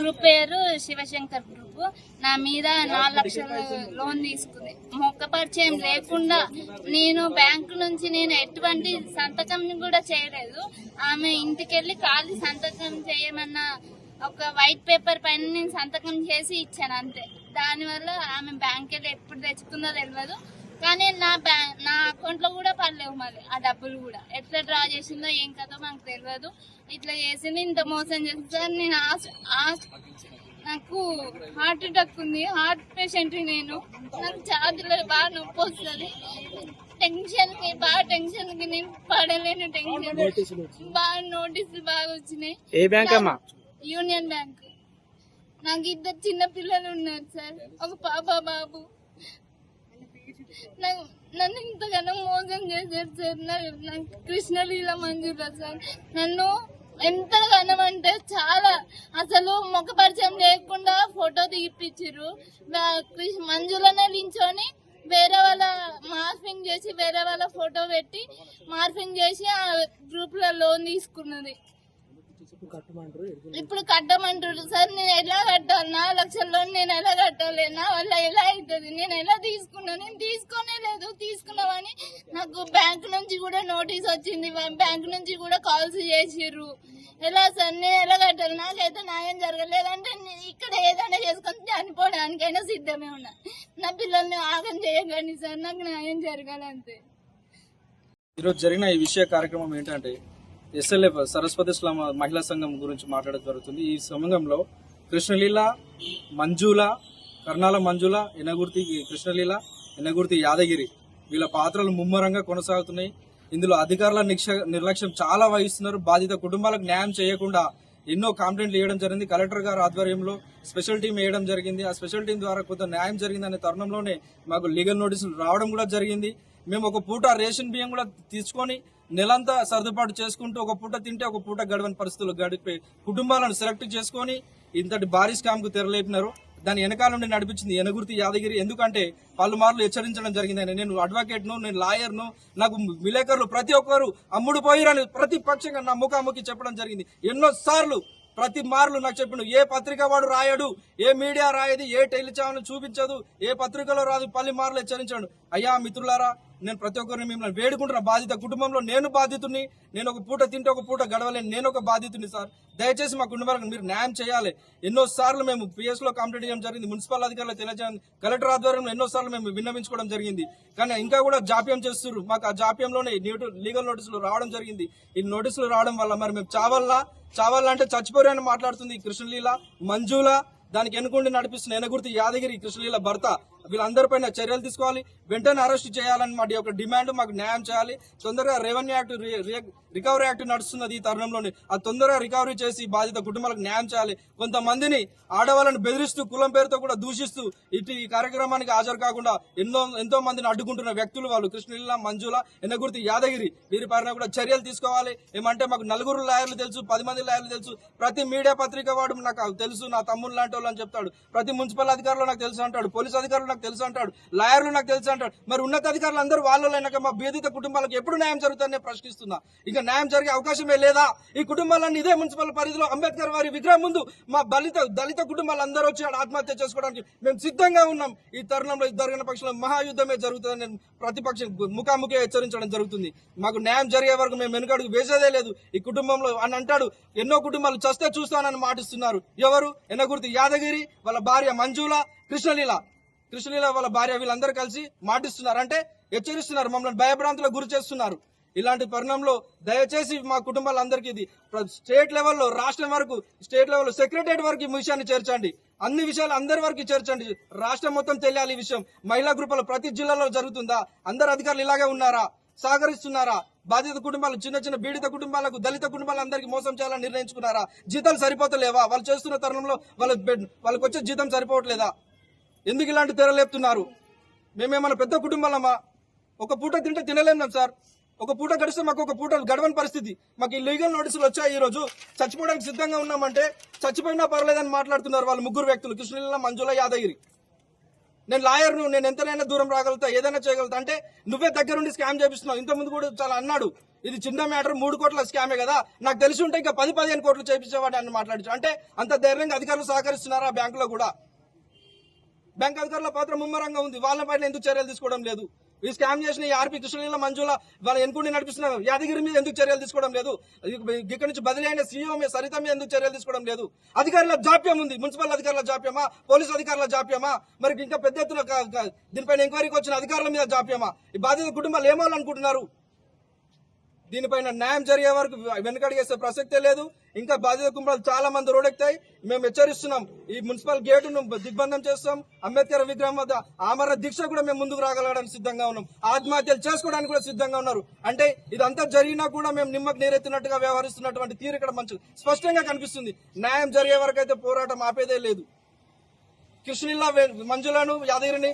Group పేరు Shivshankar group. నా మీద 4 లక్షలు లోన్ తీసుకుంది. మొక్క పరిచయం లేకుండా నేను బ్యాంకు నుంచి నేను ఎటువంటి సంతకం కూడా చేయలేదు. ఆమె ఇంటికెళ్ళి ఖాళీ సంతకం చేయమన్న ఒక వైట్ పేపర్ పైన నేను సంతకం చేసి ఇచ్చాను అంతే. దానివల్ల ఆమె బ్యాంక్ వెళ్ళి ఎప్పుడు తెచ్చుకుందో తెలియదు. కానీ నా అకౌంట్ లో కూడా పడలేవు. మళ్ళీ ఆ డబ్బులు కూడా ఎట్లా డ్రా చేసిందో ఏం కదో మాకు తెలియదు. ఇట్లా చేసింది, ఇంత మోసం చేస్తారు. నేను నాకు హార్ట్ అటాక్ ఉంది, హార్ట్ పేషెంట్ నేను. నాకు ఛాతీలో బాగా నొప్పి వస్తుంది. టెన్షన్ కి నేను పడలేను. టెన్షన్ బాగా నోటీసులు బాగా వచ్చినాయి. ఏ బ్యాంక్ అమ్మా? Union bank. నాకు 2 చిన్న పిల్లలు ఉన్నారు సార్, ఒక పాప బాబు. నన్ను ఇంతగానో మోసం చేశారు సార్. నాకు కృష్ణలీల మంజుల సార్ నన్ను ఎంతగానో అంటే చాలా, అసలు ముఖ పరిచయం లేకుండా ఫోటో తీపిచ్చిర్రు. మంజులనే నించొని వేరే వాళ్ళ మార్ఫింగ్ చేసి వేరే వాళ్ళ ఫోటో పెట్టి మార్ఫింగ్ చేసి ఆ గ్రూప్ లో లోన్ తీసుకున్నది. ఇప్పుడు కట్టమంటారు సార్. నేను ఎలా కట్టాలి? 4 లక్షల లోన్ నేను ఎలా కట్టాలి? నా వల్ల ఎలా అవుతుంది? నేను ఎలా తీసుకున్నాను? నేను తీసుకోనే లేదు. తీసుకున్నామని నాకు బ్యాంక్ నుంచి కూడా నోటీస్ వచ్చింది, బ్యాంక్ నుంచి కూడా కాల్స్ చేసిర్రు. ఎలా సార్ నేను ఎలా కట్టాలి? నాకైతే న్యాయం జరగలేదంటే ఇక్కడ ఏదైనా చేసుకొని చనిపోవడానికైనా సిద్ధమే ఉన్నా. నా పిల్లల్ని ఆగం చేయకండి సార్, నాకు న్యాయం జరగాలంతే. ఈరోజు జరిగిన ఈ విషయ కార్యక్రమం ఏంటంటే SLF సరస్వతి ఇస్లాం మహిళా సంఘం గురించి మాట్లాడడం జరుగుతుంది. ఈ సమయంలో కృష్ణలీల మంజుల, కర్ణాల మంజుల, ఎనగుర్తి కృష్ణలీల, ఎనగుర్తి యాదగిరి వీళ్ళ పాత్రలు ముమ్మరంగా కొనసాగుతున్నాయి. ఇందులో అధికారుల నిర్లక్ష్యం చాలా వహిస్తున్నారు. బాధిత కుటుంబాలకు న్యాయం చేయకుండా ఎన్నో కంప్లైంట్లు వేయడం జరిగింది. కలెక్టర్ గారు ఆధ్వర్యంలో స్పెషల్ టీం వేయడం జరిగింది. ఆ స్పెషల్ టీం ద్వారా కొంత న్యాయం జరిగింది అనే తరుణంలోనే మాకు లీగల్ నోటీసులు రావడం కూడా జరిగింది. మేము ఒక పూట రేషన్ బియ్యం కూడా తీసుకొని నెలంతా సర్దుబాటు చేసుకుంటూ ఒక పూట తింటే ఒక పూట గడవని పరిస్థితులు గడిపే కుటుంబాలను సెలెక్ట్ చేసుకొని ఇంతటి భారీ స్కామ్ కు తెరలేపినారు. దాని వెనకాల నుండి నడిపించింది ఎనగుర్తి యాదగిరి. ఎందుకంటే పలుమార్లు హెచ్చరించడం జరిగిందని, నేను అడ్వకేట్ను, నేను లాయర్ను, నాకు విలేకరులు ప్రతి ఒక్కరు అమ్ముడు పోయిరని ప్రతి పక్షంగా నా ముఖాముఖి చెప్పడం జరిగింది. ఎన్నో సార్లు ప్రతి మార్లు నాకు చెప్పిన ఏ పత్రిక వాడు రాయడు, ఏ మీడియా రాయదు, ఏ టెలిఛానల్ చూపించదు, ఏ పత్రికలో రాదు, పలు మార్లు హెచ్చరించాడు. అయ్యా మిత్రులారా, నేను ప్రతి ఒక్కరిని మిమ్మల్ని వేడుకుంటున్న, బాధిత కుటుంబంలో నేను బాధితుని, నేను ఒక పూట తింటే ఒక పూట గడవలేను, నేను ఒక బాధితుని సార్. దయచేసి మా కుటుంబాలకు మీరు న్యాయం చేయాలి. ఎన్నో సార్లు మేము PS లో కంప్లైంట్ చేయడం జరిగింది, మున్సిపల్ అధికారులు తెలియజేయండి, కలెక్టర్ ఆధ్వర్యంలో ఎన్నో సార్లు మేము విన్నవించుకోవడం జరిగింది. కానీ ఇంకా కూడా జాప్యం చేస్తున్నారు. మాకు ఆ జాప్యంలోనే లీగల్ నోటీసులు రావడం జరిగింది. ఈ నోటీసులు రావడం వల్ల మరి మేము చావాలంటే చచ్చిపోయారని మాట్లాడుతుంది కృష్ణలీల మంజుల. దానికి ఎన్నుకుండి నడిపిస్తున్న ఎనగుర్తి యాదగిరి కృష్ణలీల భర్త. వీళ్ళందరిపైన చర్యలు తీసుకోవాలి, వెంటనే అరెస్ట్ చేయాలని మా యొక్క డిమాండ్. మాకు న్యాయం చేయాలి. తొందరగా రెవెన్యూ యాక్ట్, రికవరీ యాక్ట్ నడుస్తున్నది ఈ తరుణంలోనే, అది తొందరగా రికవరీ చేసి బాధిత కుటుంబాలకు న్యాయం చేయాలి. కొంతమందిని ఆడవాళ్ళని బెదిరిస్తూ కులం పేరుతో కూడా దూషిస్తూ ఇటు ఈ కార్యక్రమానికి హాజరు కాకుండా ఎంతో మందిని అడ్డుకుంటున్న వ్యక్తులు వాళ్ళు కృష్ణలీల మంజుల, ఎనగుర్తి యాదగిరి. వీరిపైన కూడా చర్యలు తీసుకోవాలి. ఏమంటే మాకు 4 లాయర్లు తెలుసు, 10 మంది లాయర్లు తెలుసు, ప్రతి మీడియా పత్రిక వాడు నాకు తెలుసు, నా తమ్ముళ్ళు లాంటి వాళ్ళు అని చెప్తాడు, ప్రతి మున్సిపల్ అధికారులు నాకు తెలుసు అంటాడు, పోలీస్ అధికారులు నాకు తెలుసు అంటాడు, లాయర్లు నాకు తెలుసు అంటాడు. మరి ఉన్నతాధికారులు అందరూ వాళ్ళైనాక మా బాధిత కుటుంబాలకు ఎప్పుడు న్యాయం జరుగుతుందని ప్రశ్నిస్తున్నా. ఇక న్యాయం జరిగే అవకాశమే లేదా? ఈ కుటుంబాలన్నీ ఇదే మున్సిపల్ పరిధిలో అంబేద్కర్ వారి విగ్రహం ముందు మా దళిత కుటుంబాలు అందరూ వచ్చి ఆత్మహత్య చేసుకోవడానికి మేము సిద్ధంగా ఉన్నాం. ఈ తరుణంలో జరిగిన పక్షంలో మహాయుద్ధమే జరుగుతుందని నేను ప్రతిపక్షం ముఖాముఖి హెచ్చరించడం జరుగుతుంది. మాకు న్యాయం జరిగే వరకు మేము వెనుకడుగు వేసేదే లేదు. ఈ కుటుంబంలో అని అంటాడు, ఎన్నో కుటుంబాలు చస్తే చూస్తానని మాటిస్తున్నారు. ఎవరు? ఎనగుర్తి యాదగిరి, వాళ్ళ భార్య మంజుల, కృష్ణలీల వాళ్ళ భార్య, వీళ్ళందరూ కలిసి మాటిస్తున్నారు. అంటే హెచ్చరిస్తున్నారు, మమ్మల్ని భయభ్రాంతులకు గురి చేస్తున్నారు. ఇలాంటి పరిణామంలో దయచేసి మా కుటుంబాలందరికీ ఇది స్టేట్ లెవెల్లో, రాష్ట్రం వరకు, స్టేట్ లెవెల్లో సెక్రటరియట్ వరకు ఈ విషయాన్ని చేర్చండి. అన్ని విషయాలు అందరి వరకు చేర్చండి. రాష్ట్రం మొత్తం తెలియాలి ఈ విషయం. మహిళా గ్రూపులు ప్రతి జిల్లాలో జరుగుతుందా? అందరు అధికారులు ఇలాగే ఉన్నారా? సహకరిస్తున్నారా? బాధిత కుటుంబాలు, చిన్న బీడిత కుటుంబాలకు, దళిత కుటుంబాలందరికీ మోసం చేయాలని నిర్ణయించుకున్నారా? జీతాలు సరిపోతలేవా? వాళ్ళు చేస్తున్న తరుణంలో వాళ్ళకి వచ్చే జీతం సరిపోవట్లేదా? ఎందుకు ఇలాంటి తెరలేపుతున్నారు? మేమేమన్నా పెద్ద కుటుంబాలమ్మా? ఒక పూట తింటే తినలేం సార్. ఒక పూట గడిస్తే మాకు ఒక పూట గడవని పరిస్థితి. మాకు ఈ లీగల్ నోటీసులు వచ్చాయి. ఈ రోజు చచ్చిపోవడానికి సిద్ధంగా ఉన్నామంటే చచ్చిపోయినా పర్లేదని మాట్లాడుతున్నారు వాళ్ళు 3 వ్యక్తులు, కృష్ణలీల, మంజుల, యాదగిరి. నేను లాయర్ను, నేను ఎంతనైనా దూరం రాగలుగుతా, ఏదైనా చేయగలుగుతా అంటే నువ్వే దగ్గరుండి స్కామ్ చేపిస్తున్నావు. ఇంతకుముందు కూడా చాలా అన్నాడు, ఇది చిన్న మ్యాటర్ 3 కోట్ల స్కామే కదా, నాకు తెలిసి ఉంటే ఇంకా 10-15 కోట్లు చేపించేవాడు అని మాట్లాడించు. అంటే అంత ధైర్యంగా అధికారులు సహకరిస్తున్నారా? బ్యాంకులో కూడా బ్యాంక్ అధికారుల పాత్ర ముమ్మరంగా ఉంది. వాళ్ళ పైన ఎందుకు చర్యలు తీసుకోవడం లేదు? ఈ స్కామ్ చేసిన ఈ ఆర్పి కృష్ణలీల మంజుల వాళ్ళ ఎన్నుకుని నడిపిస్తున్న యాదగిరి మీద ఎందుకు చర్యలు తీసుకోవడం లేదు? ఇక్కడ నుంచి బదిలీ అయిన సీఎం సరిత మీద ఎందుకు చర్యలు తీసుకోవడం లేదు? అధికారుల జాప్యం ఉంది. మున్సిపల్ అధికారుల జాప్యమా, పోలీసు అధికారుల జాప్యమా, మరి ఇంకా పెద్ద ఎత్తున దీనిపైన ఎంక్వైరీకి వచ్చిన అధికారుల మీద జాప్యమా? ఈ బాధిత కుటుంబాలు ఏమాలనుకుంటున్నారు? దీనిపైన న్యాయం జరిగే వరకు వెనుకడిగేసే ప్రసక్తే లేదు. ఇంకా బాధిత కుటుంబాలు చాలా మంది రోడ్డెక్తాయి. మేము హెచ్చరిస్తున్నాం, ఈ మున్సిపల్ గేటును దిగ్బంధం చేస్తాం. అంబేద్కర్ విగ్రహం వద్ద ఆమరణ దీక్ష కూడా మేము ముందుకు రాగలగడానికి సిద్ధంగా ఉన్నాం. ఆత్మహత్యలు చేసుకోవడానికి కూడా సిద్ధంగా ఉన్నారు. అంటే ఇదంతా జరిగినా కూడా మేము నిమ్మకు నీరెత్తినట్టుగా వ్యవహరిస్తున్నటువంటి తీరు ఇక్కడ మంచి స్పష్టంగా కనిపిస్తుంది. న్యాయం జరిగే వరకు అయితే పోరాటం ఆపేదే లేదు. కృష్ణలీల మంజులను, యాదగిరిని,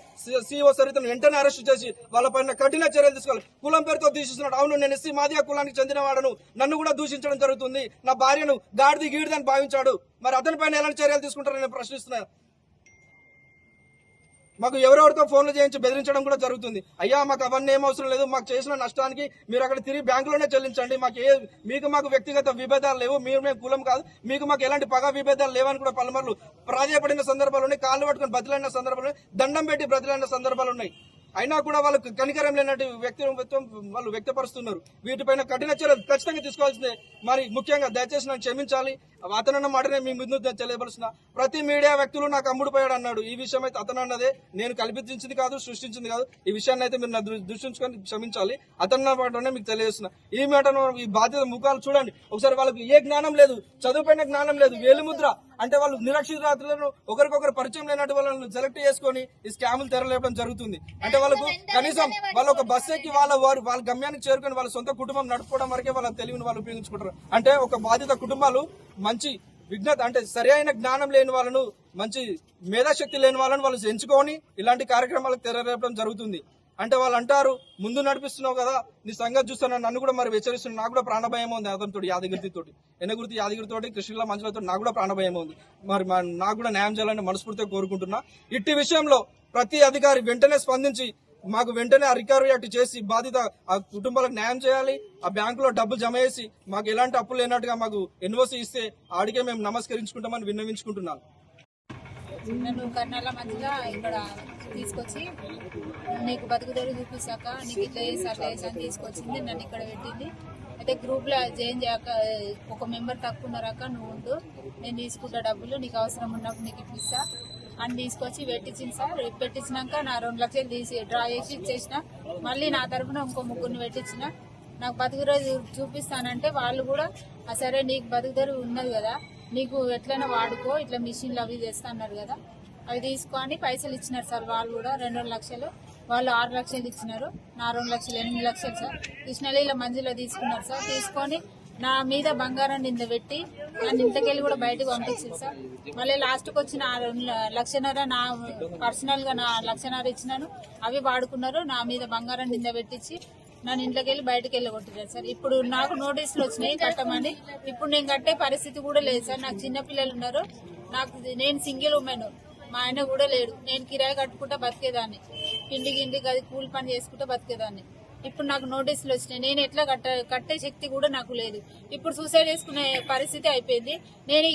సీఓ సరితను వెంటనే అరెస్ట్ చేసి వాళ్ళపైన కఠిన చర్యలు తీసుకోవాలి. కులం పేరుతో దూషిస్తున్నాడు. అవును, నేను ఎస్సీ మాదిగ కులానికి చెందినవాడను, నన్ను కూడా దూషించడం జరుగుతుంది. నా భార్యను గాడిది గీడిదని భావించాడు. మరి అతని పైన ఎలాంటి చర్యలు తీసుకుంటారని నేను ప్రశ్నిస్తున్నాను. మాకు ఎవరెవరితో ఫోన్లు చేయించి బెదిరించడం కూడా జరుగుతుంది. అయ్యా, మాకు అవన్నీ ఏం అవసరం లేదు, మాకు చేసిన నష్టానికి మీరు అక్కడ తిరిగి బ్యాంకులోనే చెల్లించండి, మీకు మాకు వ్యక్తిగత విభేదాలు లేవు, మేము కులం కాదు, మీకు మాకు ఎలాంటి పగ విభేదాలు లేవని కూడా పలుమార్లు ప్రాధాయపడిన సందర్భాలు ఉన్నాయి. కాళ్ళు పట్టుకుని బదిలైన సందర్భాలు ఉన్నాయి, దండం పెట్టి బదిలైన సందర్భాలు ఉన్నాయి. అయినా కూడా వాళ్ళకు కనికరం లేనట్టు వ్యక్తిత్వం వాళ్ళు వ్యక్తపరుస్తున్నారు. వీటిపైన కఠిన చర్యలు ఖచ్చితంగా తీసుకోవాల్సిందే. మరి ముఖ్యంగా దయచేసి నన్ను క్షమించాలి. అతనన్న మాటనే మీ ముందు తెలియపరుస్తున్నా. ప్రతి మీడియా వ్యక్తులు నాకు అమ్ముడుపోయాడు అన్నాడు. ఈ విషయం అయితే అతను అన్నదే, నేను కల్పించింది కాదు, సృష్టించింది కాదు. ఈ విషయాన్ని అయితే మీరు నా దృష్టి ఉంచుకొని క్షమించాలి. అతన్న మాటనే మీకు తెలియజేస్తున్నా. ఈ మాటను ఈ బాధ్యత ముఖాలు చూడండి ఒకసారి. వాళ్ళకి ఏ జ్ఞానం లేదు, చదువుపైన జ్ఞానం లేదు, వేలిముద్ర అంటే వాళ్ళు నిరక్షరాతులను ఒకరికొకరు పరిచయం లేనట్టు వాళ్ళని సెలెక్ట్ చేసుకుని ఈ స్కాములు తెరలేపడం జరుగుతుంది. అంటే వాళ్ళకు కనీసం వాళ్ళ ఒక బస్ ఎక్కి వాళ్ళ గమ్యానికి చేరుకుని వాళ్ళ సొంత కుటుంబం నడుపుకోవడం వరకే వాళ్ళ తెలివిని వాళ్ళు ఉపయోగించుకుంటారు. అంటే ఒక బాధిత కుటుంబాలు మంచి విజ్ఞత అంటే సరి అయిన జ్ఞానం లేని వాళ్ళను, మంచి మేధాశక్తి లేని వాళ్ళను వాళ్ళు ఎంచుకొని ఇలాంటి కార్యక్రమాలకు తెరలేపడం జరుగుతుంది. అంటే వాళ్ళు అంటారు, ముందు నడిపిస్తున్నావు కదా, నీ సంగతి చూస్తున్నా, నన్ను కూడా మరి హెచ్చరిస్తున్నా. నాకు కూడా ప్రాణభయం ఉంది అతనితో, యాదగిరితోటి, ఎనగుర్తి యాదగిరితోటి, కృష్ణలీల మంజులతో నాకు కూడా ప్రాణభయం ఉంది. మరి నాకు కూడా న్యాయం చేయాలని మనస్ఫూర్తిగా కోరుకుంటున్నా. ఇట్టి విషయంలో ప్రతి అధికారి వెంటనే స్పందించి మాకు వెంటనే రికవరీ యాక్ట్ చేసి బాధిత ఆ కుటుంబాలకు న్యాయం చేయాలి. ఆ బ్యాంకులో డబ్బు జమ చేసి మాకు ఎలాంటి అప్పులు లేనట్టుగా మాకు ఎన్ఓసి ఇస్తే ఆడికే మేము నమస్కరించుకుంటామని విన్నవించుకుంటున్నాను. నన్ను కర్ణాల మధ్యలో ఇక్కడ తీసుకొచ్చి నీకు బతుకుదొరు చూపిస్తాక నీకు ఇట్లా చేసి అట్లా చేసి అని తీసుకొచ్చింది. నన్ను ఇక్కడ పెట్టింది. అయితే గ్రూప్లో జాయిన్ చేయక ఒక మెంబర్ తక్కువ ఉన్నారాక నువ్వు ఉండు, నేను తీసుకుంటా డబ్బులు, నీకు అవసరం ఉన్నప్పుడు నీకు ఇప్పిస్తా అని తీసుకొచ్చి పెట్టించింది సార్. పెట్టించినాక నా 2 లక్షలు తీసి డ్రా చేసి ఇచ్చేసిన. మళ్ళీ నా తరఫున ఇంకో 3 పెట్టించిన. నాకు బతుకుదొరు చూపిస్తానంటే వాళ్ళు కూడా సరే నీకు బతుకుదొరు ఉన్నది కదా, నీకు ఎట్లయినా వాడుకో, ఇట్లా మిషన్లు అవి చేస్తా అన్నారు కదా, అవి తీసుకొని పైసలు ఇచ్చినారు సార్. వాళ్ళు కూడా 2 లక్షలు, వాళ్ళు 6 లక్షలు ఇచ్చినారు. నా 2 లక్షలు 8 లక్షలు సార్. కృష్ణలీల మంజులో తీసుకున్నారు సార్. తీసుకొని నా మీద బంగారం నింద పెట్టి నన్ను ఇంతకెళ్ళి కూడా బయటకు పంపించింది సార్. మళ్ళీ లాస్ట్కి వచ్చిన 2 లక్షన్నర నా పర్సనల్ గా నా 1 లక్షన్నర ఇచ్చినాను, అవి వాడుకున్నారు. నా మీద బంగారం నింద పెట్టించి నన్ను ఇంట్లోకి వెళ్ళి బయటకు వెళ్ళగొట్టారు సార్. ఇప్పుడు నాకు నోటీసులు వచ్చినాయి కట్టమని. ఇప్పుడు నేను కట్టే పరిస్థితి కూడా లేదు సార్. నాకు చిన్న పిల్లలు ఉన్నారు, నేను సింగిల్ ఉమెన్, మా ఆయన కూడా లేడు. నేను కిరాయి కట్టుకుంటా బతికేదాన్ని, గిండికి అది కూలి పని చేసుకుంటా బతికేదాన్ని. ఇప్పుడు నాకు నోటీసులు వచ్చినాయి. నేను ఎట్లా కట్టే శక్తి కూడా నాకు లేదు. ఇప్పుడు సూసైడ్ చేసుకునే పరిస్థితి అయిపోయింది. నేను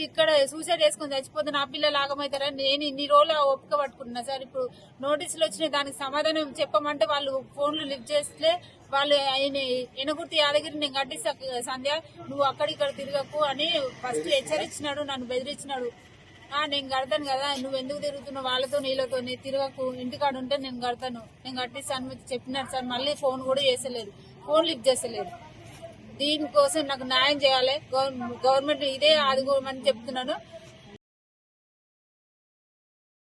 ఇక్కడ సూసైడ్ చేసుకుని చచ్చిపోతే నా పిల్లలు ఆగమవుతారని నేను ఇన్ని రోజులు ఓపిక పట్టుకుంటున్నా సార్. ఇప్పుడు నోటీసులు వచ్చినాయి, దానికి సమాధానం చెప్పమంటే వాళ్ళు ఫోన్లు లిఫ్ట్ చేస్తే వాళ్ళు ఆయన ఎనగుర్తి యాదగిరి నేను కట్టిస్తా సంధ్య, నువ్వు అక్కడిక్కడ తిరగకు అని ఫస్ట్ హెచ్చరించినాడు, నన్ను బెదిరించినాడు. నేను కడతాను కదా, నువ్వు ఎందుకు తిరుగుతున్నావు వాళ్ళతో నీళ్ళతో, నేను తిరగకు, ఇంటికాడ ఉంటే నేను కడతాను, నేను కట్టిస్తాను చెప్పినాడు సార్. మళ్ళీ ఫోన్ కూడా చేసలేదు, ఫోన్ లిఫ్ట్ చేసలేదు. దీనికోసం నాకు న్యాయం చేయాలి, గవర్నమెంట్ ఇదే ఆదుకోమని చెప్తున్నాను.